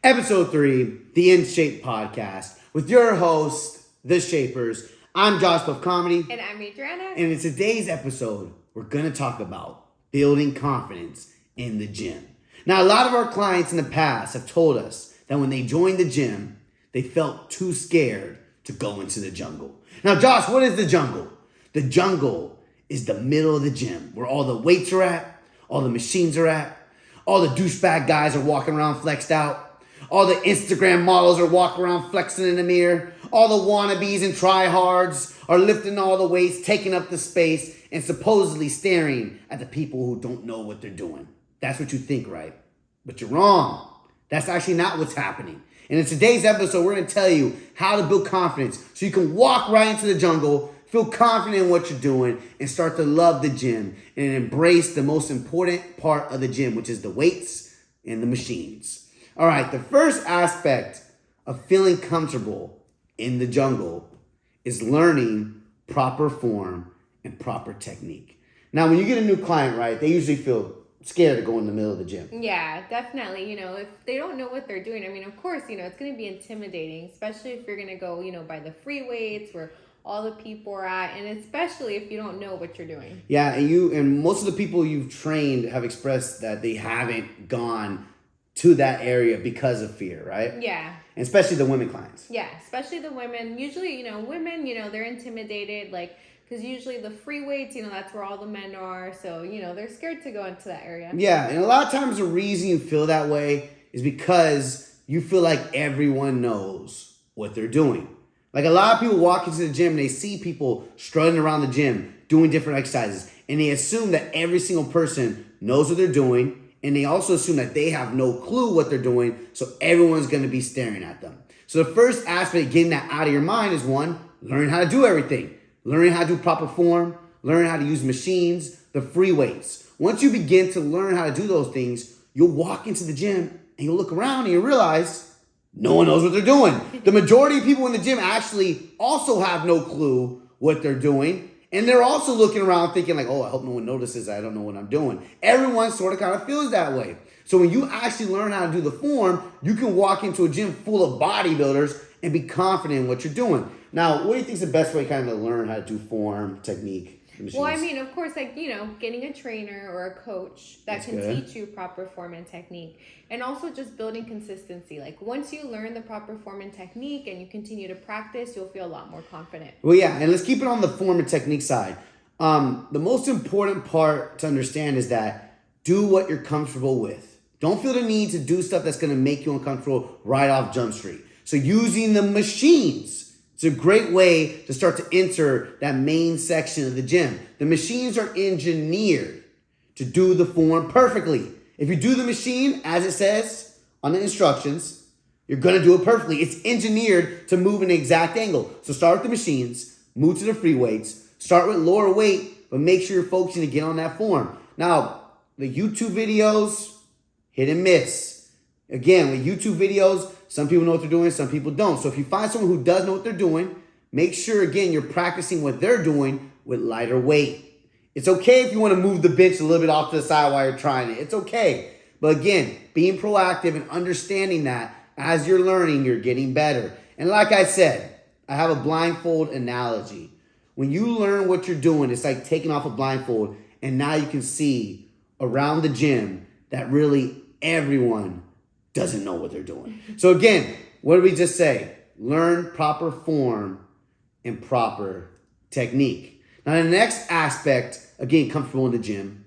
Episode 3, the In Shape podcast, with your host, the Shapers. I'm Josh of Comedy. And I'm Adriana. And in today's episode, we're going to talk about building confidence in the gym. Now, a lot of our clients in the past have told us that when they joined the gym, they felt too scared to go into the jungle. Now, Josh, what is the jungle? The jungle is the middle of the gym where all the weights are at, all the machines are at, all the douchebag guys are walking around flexed out. All the Instagram models are walking around flexing in the mirror. All the wannabes and tryhards are lifting all the weights, taking up the space, and supposedly staring at the people who don't know what they're doing. That's what you think, right? But you're wrong. That's actually not what's happening. And in today's episode, we're going to tell you how to build confidence so you can walk right into the jungle, feel confident in what you're doing, and start to love the gym and embrace the most important part of the gym, which is the weights and the machines. All right, the first aspect of feeling comfortable in the jungle is learning proper form and proper technique. Now, when you get a new client, right, they usually feel scared to go in the middle of the gym. Yeah, definitely. If they don't know what they're doing, of course, it's going to be intimidating, especially if you're going to go, by the free weights where all the people are at, and especially if you don't know what you're doing. Yeah, and most of the people you've trained have expressed that they haven't gone to that area because of fear, right? Yeah. And especially the women clients. Yeah, especially the women. Usually, women, they're intimidated, because usually the free weights, that's where all the men are. So, they're scared to go into that area. Yeah, and a lot of times the reason you feel that way is because you feel like everyone knows what they're doing. Like a lot of people walk into the gym and they see people strutting around the gym, doing different exercises, and they assume that every single person knows what they're doing. And they also assume that they have no clue what they're doing, so everyone's going to be staring at them. So the first aspect of getting that out of your mind is one, learning how to do everything. Learning how to do proper form, learning how to use machines, the free weights. Once you begin to learn how to do those things, you'll walk into the gym and you'll look around and you realize no one knows what they're doing. The majority of people in the gym actually also have no clue what they're doing. And they're also looking around thinking like, oh, I hope no one notices I don't know what I'm doing. Everyone sort of kind of feels that way. So when you actually learn how to do the form, you can walk into a gym full of bodybuilders and be confident in what you're doing. Now, what do you think is the best way kind of to learn how to do form, technique? Well, of course, getting a trainer or a coach that can teach you proper form and technique. And also just building consistency. Like once you learn the proper form and technique and you continue to practice, you'll feel a lot more confident. Well, yeah, and let's keep it on the form and technique side. The most important part to understand is that do what you're comfortable with. Don't feel the need to do stuff that's going to make you uncomfortable right off Jump Street. So using the machines, it's a great way to start to enter that main section of the gym. The machines are engineered to do the form perfectly. If you do the machine as it says on the instructions, you're going to do it perfectly. It's engineered to move in an exact angle. So start with the machines, move to the free weights, start with lower weight, but make sure you're focusing to get on that form. Now, the YouTube videos, hit and miss. Again, with YouTube videos, some people know what they're doing, some people don't. So if you find someone who does know what they're doing, make sure, again, you're practicing what they're doing with lighter weight. It's okay if you want to move the bench a little bit off to the side while you're trying it. It's okay. But again, being proactive and understanding that as you're learning, you're getting better. And like I said, I have a blindfold analogy. When you learn what you're doing, it's like taking off a blindfold, and now you can see around the gym that really everyone doesn't know what they're doing. So again, what did we just say? Learn proper form and proper technique. Now the next aspect of getting comfortable in the gym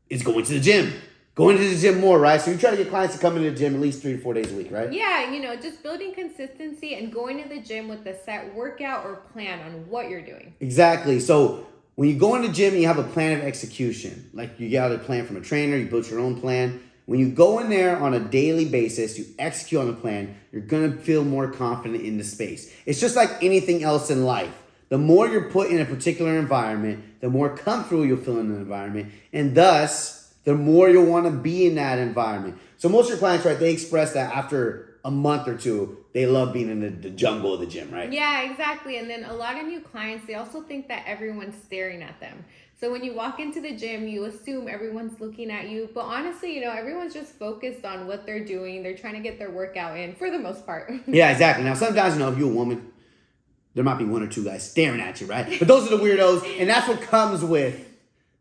is going to the gym. Going to the gym more, right? So you try to get clients to come into the gym at least 3 to 4 days a week, right? Yeah, just building consistency and going to the gym with a set workout or plan on what you're doing. Exactly. So when you go in the gym and you have a plan of execution, like you got a plan from a trainer, you built your own plan. When you go in there on a daily basis, you execute on the plan, you're going to feel more confident in the space. It's just like anything else in life. The more you're put in a particular environment, the more comfortable you'll feel in the environment, and thus, the more you'll want to be in that environment. So most of your clients, right, they express that after a month or two, they love being in the jungle of the gym, right? Yeah, exactly. And then a lot of new clients, they also think that everyone's staring at them. So when you walk into the gym, you assume everyone's looking at you. But honestly, everyone's just focused on what they're doing. They're trying to get their workout in for the most part. Yeah, exactly. Now, sometimes, if you're a woman, there might be one or two guys staring at you, right? But those are the weirdos. And that's what comes with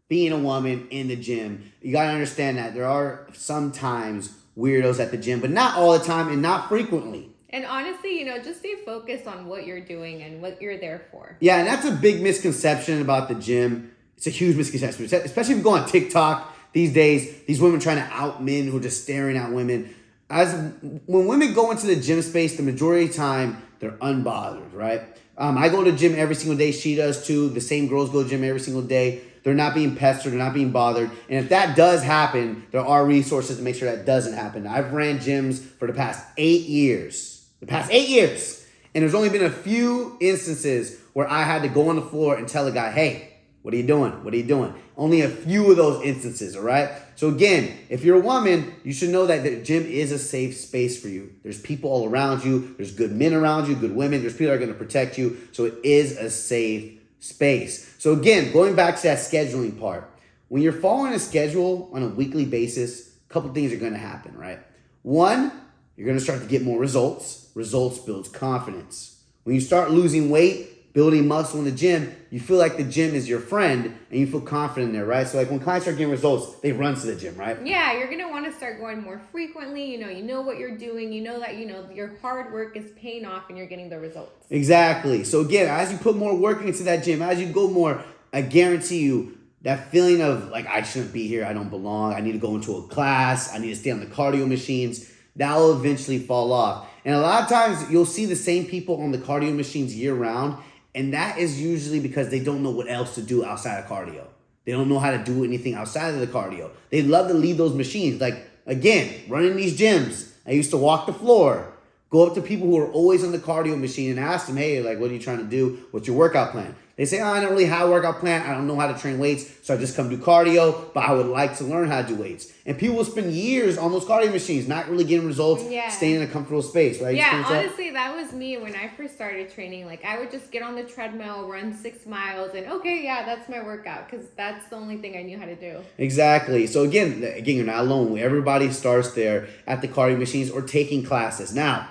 being a woman in the gym. You got to understand that there are sometimes weirdos at the gym, but not all the time and not frequently. And honestly, just stay focused on what you're doing and what you're there for. Yeah, and that's a big misconception about the gym. It's a huge misconception, especially if you go on TikTok these days. These women trying to out men who are just staring at women. When women go into the gym space, the majority of the time, they're unbothered, right? I go to the gym every single day. She does too. The same girls go to the gym every single day. They're not being pestered. They're not being bothered. And if that does happen, there are resources to make sure that doesn't happen. I've ran gyms for the past 8 years. And there's only been a few instances where I had to go on the floor and tell a guy, hey, what are you doing? What are you doing? Only a few of those instances, all right? So again, if you're a woman, you should know that the gym is a safe space for you. There's people all around you. There's good men around you, good women. There's people that are going to protect you. So it is a safe space. So again, going back to that scheduling part, when you're following a schedule on a weekly basis, a couple things are going to happen, right? One, you're going to start to get more results. Results builds confidence. When you start losing weight, building muscle in the gym, you feel like the gym is your friend and you feel confident there, right? So like when clients start getting results, they run to the gym, right? Yeah, you're going to want to start going more frequently. You know what you're doing. You know that, your hard work is paying off and you're getting the results. Exactly. So again, as you put more work into that gym, as you go more, I guarantee you that feeling of like, I shouldn't be here. I don't belong. I need to go into a class. I need to stay on the cardio machines. That will eventually fall off. And a lot of times you'll see the same people on the cardio machines year round. And that is usually because they don't know what else to do outside of cardio. They don't know how to do anything outside of the cardio. They love to leave those machines. Like, again, running these gyms. I used to walk the floor, go up to people who are always on the cardio machine and ask them, hey, like, what are you trying to do? What's your workout plan? They say, I don't really have a workout plan. I don't know how to train weights, so I just come do cardio, but I would like to learn how to do weights. And people will spend years on those cardio machines, not really getting results, staying in a comfortable space, right? Yeah, honestly, that was me when I first started training. Like, I would just get on the treadmill, run 6 miles, and okay, yeah, that's my workout, because that's the only thing I knew how to do. Exactly. So again, you're not alone. Everybody starts there at the cardio machines or taking classes. Now,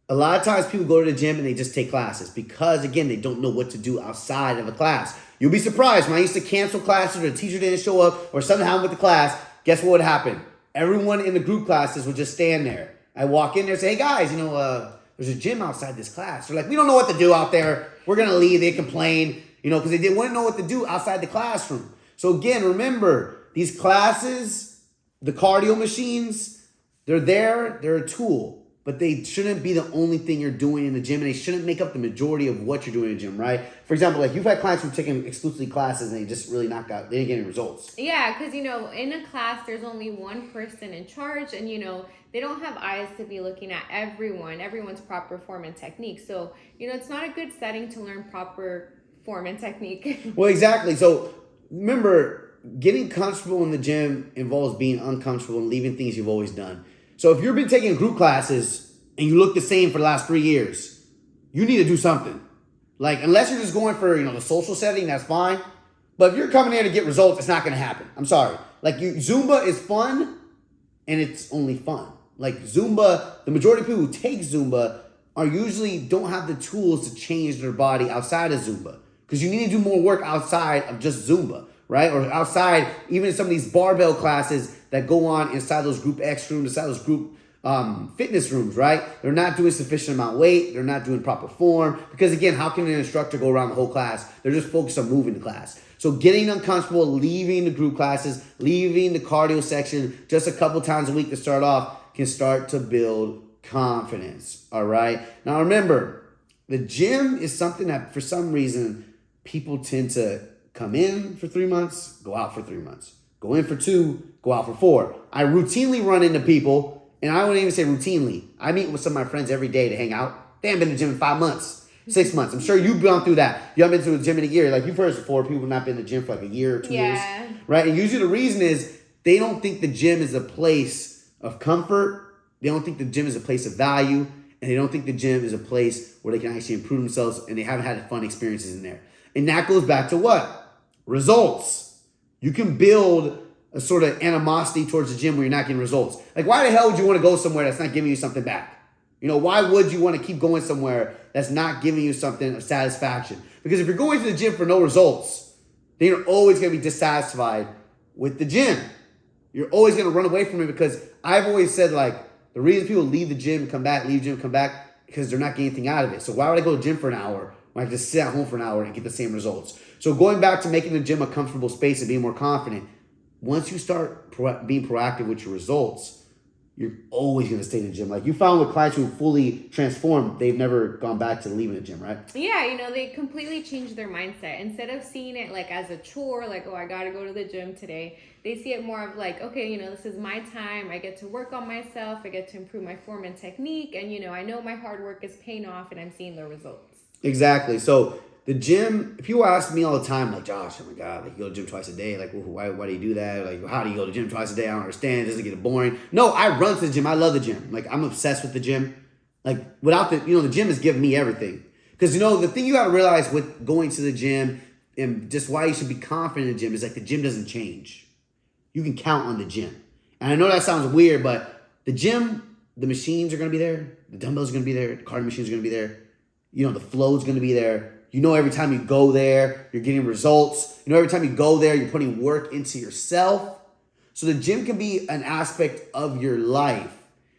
a lot of times people go to the gym and they just take classes because, again, they don't know what to do outside of a class. You'll be surprised. When I used to cancel classes or the teacher didn't show up or something happened with the class, guess what would happen? Everyone in the group classes would just stand there. I walk in there and say, hey, guys, there's a gym outside this class. They're like, we don't know what to do out there. We're going to leave. They complain, because they wouldn't know what to do outside the classroom. So, again, remember, these classes, the cardio machines, they're there. They're a tool. But they shouldn't be the only thing you're doing in the gym, and they shouldn't make up the majority of what you're doing in the gym, right? For example, like you've had clients who've taken exclusively classes and they just really they didn't get any results. Yeah, because, in a class, there's only one person in charge, and, they don't have eyes to be looking at everyone's proper form and technique. So, it's not a good setting to learn proper form and technique. Well, exactly. So remember, getting comfortable in the gym involves being uncomfortable and leaving things you've always done. So if you've been taking group classes and you look the same for the last 3 years, you need to do something. Like, unless you're just going for, the social setting, that's fine. But if you're coming here to get results, it's not going to happen. I'm sorry. Like, Zumba is fun, and it's only fun. Like, Zumba, the majority of people who take Zumba usually don't have the tools to change their body outside of Zumba. Because you need to do more work outside of just Zumba, right? Or outside, even some of these barbell classes that go on inside those group X rooms, inside those group fitness rooms, right? They're not doing sufficient amount of weight. They're not doing proper form. Because again, how can an instructor go around the whole class? They're just focused on moving the class. So getting uncomfortable, leaving the group classes, leaving the cardio section just a couple times a week to start off can start to build confidence, all right? Now remember, the gym is something that for some reason people tend to come in for 3 months, go out for 3 months. Go in for 2, go out for 4. I routinely run into people, and I wouldn't even say routinely. I meet with some of my friends every day to hang out. They haven't been to the gym in 5 months, 6 months. I'm sure you've gone through that. You haven't been to a gym in a year. Like you've heard before, people have not been to the gym for like a year or 2 years. Right? And usually the reason is they don't think the gym is a place of comfort. They don't think the gym is a place of value. And they don't think the gym is a place where they can actually improve themselves, and they haven't had fun experiences in there. And that goes back to what? results. You can build a sort of animosity towards the gym where you're not getting results. Like, why the hell would you want to go somewhere that's not giving you something back? You know, why would you want to keep going somewhere that's not giving you something of satisfaction? Because if you're going to the gym for no results, then you're always going to be dissatisfied with the gym. You're always going to run away from it, because I've always said, like, the reason people leave the gym, come back, leave the gym, come back, because they're not getting anything out of it. So why would I go to the gym for an hour when I can just sit at home for an hour and get the same results? So going back to making the gym a comfortable space and being more confident, once you start being proactive with your results, you're always going to stay in the gym. Like, you found with clients who fully transformed, they've never gone back to leaving the gym, right? Yeah, you know, they completely changed their mindset. Instead of seeing it like as a chore, like, oh, I got to go to the gym today, they see it more of like, okay, you know, this is my time. I get to work on myself. I get to improve my form and technique. And, you know, I know my hard work is paying off and I'm seeing the results. Exactly. So the gym, people ask me all the time, like, Josh, oh my God, like, you go to the gym twice a day. Like, why do you do that? Like, how do you go to the gym twice a day? I don't understand. Doesn't it get boring? No, I run to the gym. I love the gym. Like, I'm obsessed with the gym. Like, without the, you know, the gym has given me everything. Because, you know, the thing you got to realize with going to the gym and just why you should be confident in the gym is, like, the gym doesn't change. You can count on the gym. And I know that sounds weird, but the gym, the machines are going to be there. The dumbbells are going to be there. The cardio machines are going to be there. You know, the flow is going to be there. You know, every time you go there, you're getting results. You know, every time you go there, you're putting work into yourself. So the gym can be an aspect of your life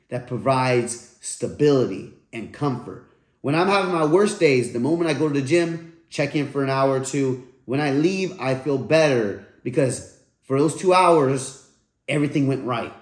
that provides stability and comfort. When I'm having my worst days, the moment I go to the gym, check in for an hour or two, when I leave, I feel better, because for those 2 hours, everything went right.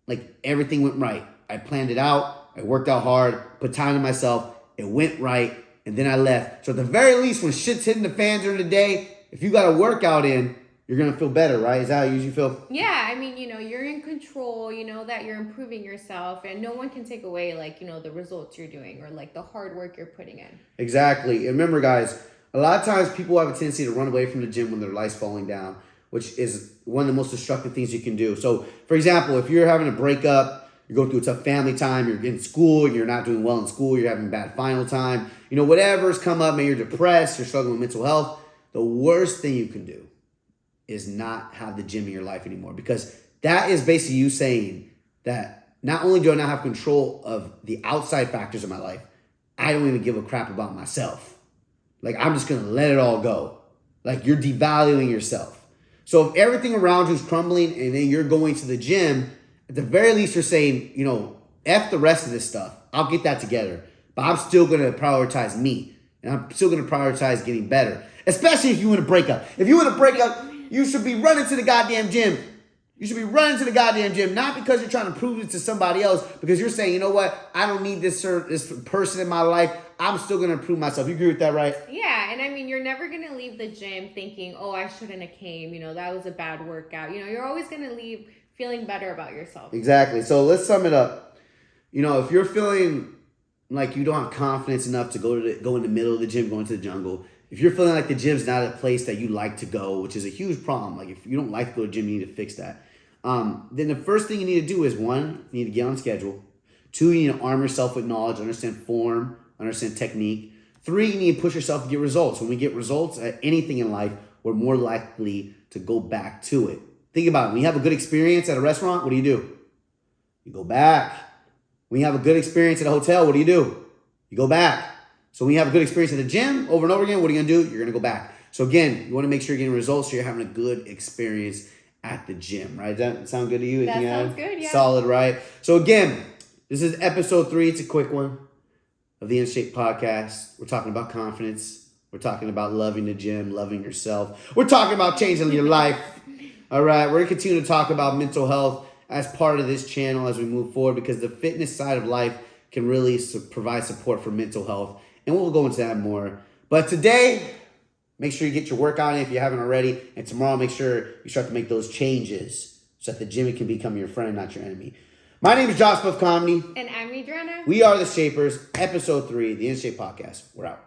Like, everything went right. I planned it out. I worked out hard, put time to myself. It went right. And then I left. So at the very least, when shit's hitting the fan during the day, if you got a workout in, you're going to feel better, right? Is that how you usually feel? Yeah, I mean, you know, you're in control, you know that you're improving yourself, and no one can take away, like, you know, the results you're doing or, like, the hard work you're putting in. Exactly. And remember, guys, a lot of times people have a tendency to run away from the gym when their life's falling down, which is one of the most destructive things you can do. So, for example, if you're having a breakup, you're going through a tough family time, you're in school, you're not doing well in school, you're having a bad final time, you know, whatever's come up, maybe you're depressed, you're struggling with mental health, the worst thing you can do is not have the gym in your life anymore, because that is basically you saying that not only do I not have control of the outside factors of my life, I don't even give a crap about myself. Like, I'm just going to let it all go. Like, you're devaluing yourself. So if everything around you is crumbling and then you're going to the gym, at the very least, you're saying, you know, F the rest of this stuff. I'll get that together. But I'm still going to prioritize me. And I'm still going to prioritize getting better. Especially if you want to break up. If you want to break up, you should be running to the goddamn gym. You should be running to the goddamn gym. Not because you're trying to prove it to somebody else. Because you're saying, you know what? I don't need this person in my life. I'm still going to improve myself. You agree with that, right? Yeah, and I mean, you're never going to leave the gym thinking, oh, I shouldn't have came. You know, that was a bad workout. You know, you're always going to leave feeling better about yourself. Exactly. So let's sum it up. You know, if you're feeling like you don't have confidence enough to go in the middle of the gym, go into the jungle, if you're feeling like the gym's not a place that you like to go, which is a huge problem, like if you don't like to go to the gym, you need to fix that. Then the first thing you need to do is, 1, you need to get on schedule. 2, you need to arm yourself with knowledge, understand form, understand technique. 3, you need to push yourself to get results. When we get results at anything in life, we're more likely to go back to it. Think about it. When you have a good experience at a restaurant, what do? You go back. When you have a good experience at a hotel, what do? You go back. So when you have a good experience at the gym over and over again, what are you going to do? You're going to go back. So again, you want to make sure you're getting results so you're having a good experience at the gym, right? Does that sound good to you? That sounds good, yeah. Solid, right? So again, this is episode 3. It's a quick one of the Schape podcast. We're talking about confidence. We're talking about loving the gym, loving yourself. We're talking about changing your life. All right, we're going to continue to talk about mental health as part of this channel as we move forward, because the fitness side of life can really provide support for mental health. And we'll go into that more. But today, make sure you get your workout in if you haven't already. And tomorrow, make sure you start to make those changes so that the gym can become your friend, not your enemy. My name is Josh Buff Comedy. And I'm Adriana. We are the Shapers, episode 3, the Schape podcast. We're out.